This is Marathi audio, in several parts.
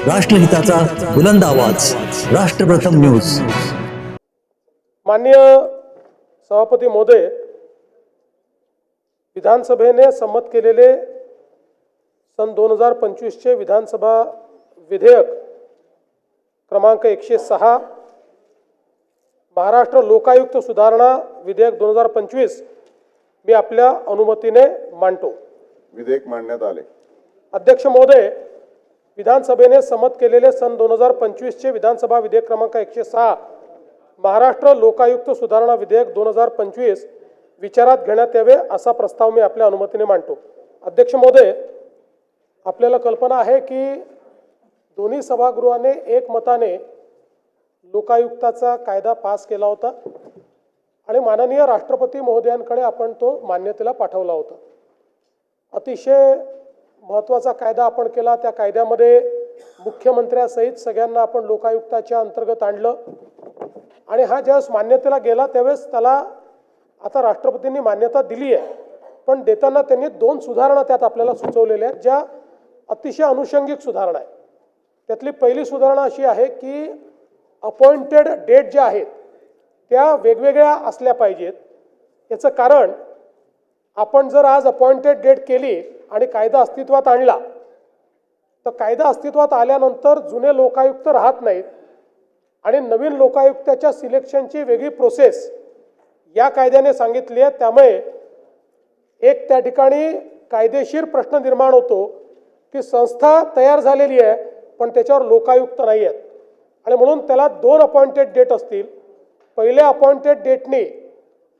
राष्ट्रहिताचा बुलंद आवाज, राष्ट्रप्रथम न्यूज। माननीय सभापती महोदय, विधानसभेने संमत केलेले सन 2025 चे विधानसभा विधेयक क्रमांक 106 महाराष्ट्र लोकायुक्त सुधारणा विधेयक 2025 मी आपल्या अनुमतीने मांडतो। विधेयक मांडण्यात आले। अध्यक्ष महोदय, विधानसभेने संमत केलेले सन 2025 चे विधानसभा विधेयक क्रमांक 106 महाराष्ट्र लोकायुक्त सुधारणा विधेयक 2025 विचारात घेण्यात यावे असा प्रस्ताव मी आपल्या अनुमतीने मांडतो। अध्यक्ष महोदय, आपल्याला कल्पना आहे की दोन्ही सभागृहाने एकमताने लोकायुक्ताचा कायदा पास केला होता आणि माननीय राष्ट्रपती महोदयांकडे आपण तो मान्यतेला पाठवला होता। अतिशय महत्त्वाचा कायदा आपण केला। त्या कायद्यामध्ये मुख्यमंत्र्यासहित सगळ्यांना आपण लोकायुक्ताच्या अंतर्गत आणलं आणि हा ज्यावेळेस मान्यतेला गेला त्यावेळेस त्याला आता राष्ट्रपतींनी मान्यता दिली आहे, पण देताना त्यांनी 2 सुधारणा त्यात आपल्याला सुचवलेल्या आहेत, ज्या अतिशय अनुषंगिक सुधारणा आहे। त्यातली पहिली सुधारणा अशी आहे की अपॉइंटेड डेट ज्या आहेत त्या वेगवेगळ्या असल्या पाहिजेत। याचं कारण, आपण जर आज अपॉइंटेड डेट केली आणि कायदा अस्तित्वात आणला तर कायदा अस्तित्वात आल्यानंतर जुने लोकायुक्त राहत नाहीत आणि नवीन लोकायुक्ताच्या सिलेक्शनची वेगळी प्रोसेस या कायद्याने सांगितली आहे। त्यामुळे एक त्या ठिकाणी कायदेशीर प्रश्न निर्माण होतो की संस्था तयार झालेली आहे पण त्याच्यावर लोकायुक्त नाही आहेत आणि म्हणून त्याला 2 अपॉइंटेड डेट असतील। पहिल्या अपॉइंटेड डेटने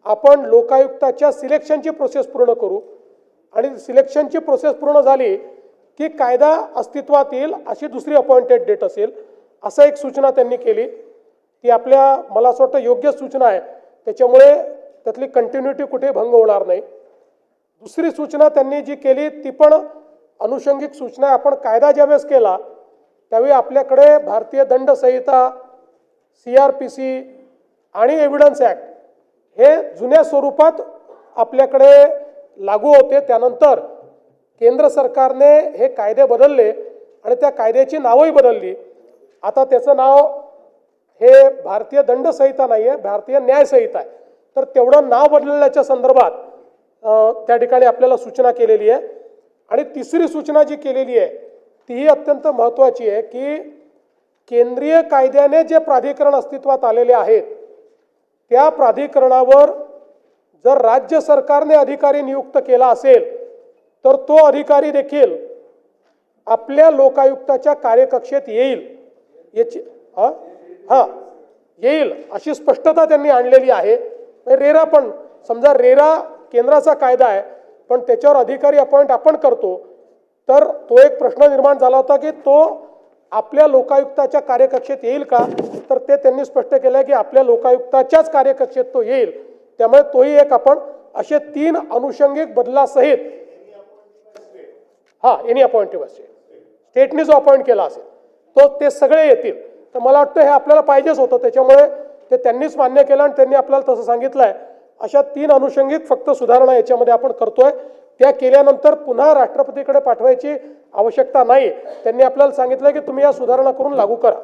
आपण लोकायुक्ताच्या सिलेक्शनची प्रोसेस पूर्ण करू आणि सिलेक्शनची प्रोसेस पूर्ण झाली की कायदा अस्तित्वात येईल अशी दुसरी अपॉइंटेड डेट असेल, असं एक सूचना त्यांनी केली। ती आपल्या मला असं वाटतं योग्य सूचना आहे, त्याच्यामुळे त्यातली कंटिन्युटी कुठे भंग होणार नाही। दुसरी सूचना त्यांनी जी केली ती पण अनुषंगिक सूचना आहे। आपण कायदा ज्यावेळेस केला त्यावेळी आपल्याकडे भारतीय दंड संहिता, CRPC आणि एव्हिडन्स ॲक्ट हे जुन्या स्वरूपात आपल्याकडे लागू होते। त्यानंतर केंद्र सरकारने हे कायदे बदलले आणि त्या कायद्याची नावही बदलली। आता त्याचं नाव हे भारतीय दंड संहिता नाही आहे, भारतीय न्याय संहिता आहे। तर तेवढं नाव बदलण्याच्या संदर्भात त्या ठिकाणी आपल्याला सूचना केलेली आहे। आणि तिसरी सूचना जी केलेली आहे तीही अत्यंत महत्त्वाची आहे की केंद्रीय कायद्याने जे प्राधिकरण अस्तित्वात आलेले आहेत त्या प्राधिकरणावर जर राज्य सरकारने अधिकारी नियुक्त केला असेल तर तो अधिकारी देखील आपल्या लोकायुक्ताच्या कार्यकक्षेत येईल याची येईल अशी स्पष्टता त्यांनी आणलेली आहे। रेरा पण समजा रेरा केंद्राचा कायदा आहे पण त्याच्यावर अधिकारी अपॉइंट आपण करतो, तर तो एक प्रश्न निर्माण झाला होता की तो आपल्या लोकायुक्ताच्या कार्यकक्षेत येईल का, तर ते त्यांनी स्पष्ट केलं की आपल्या लोकायुक्ताच्याच कार्यकक्षेत तो येईल। त्यामुळे तोही एक आपण असे 3 अनुषंगिक बदलासहित एनी अपॉइंटेड असेल, स्टेटने जो अपॉइंट केला असेल तो ते सगळे येतील। तर मला वाटतं हे आपल्याला पाहिजेच होतं, त्याच्यामुळे ते त्यांनीच मान्य केलं आणि त्यांनी आपल्याला तसं सांगितलं आहे। अशा 3 अनुषंगिक फक्त सुधारणा याच्यामध्ये आपण करतोय। त्या केल्यानंतर पुन्हा राष्ट्रपतीकडे पाठवायची आवश्यकता नाही। त्यांनी आपल्याला सांगितलं की तुम्ही या सुधारणा करून लागू करा।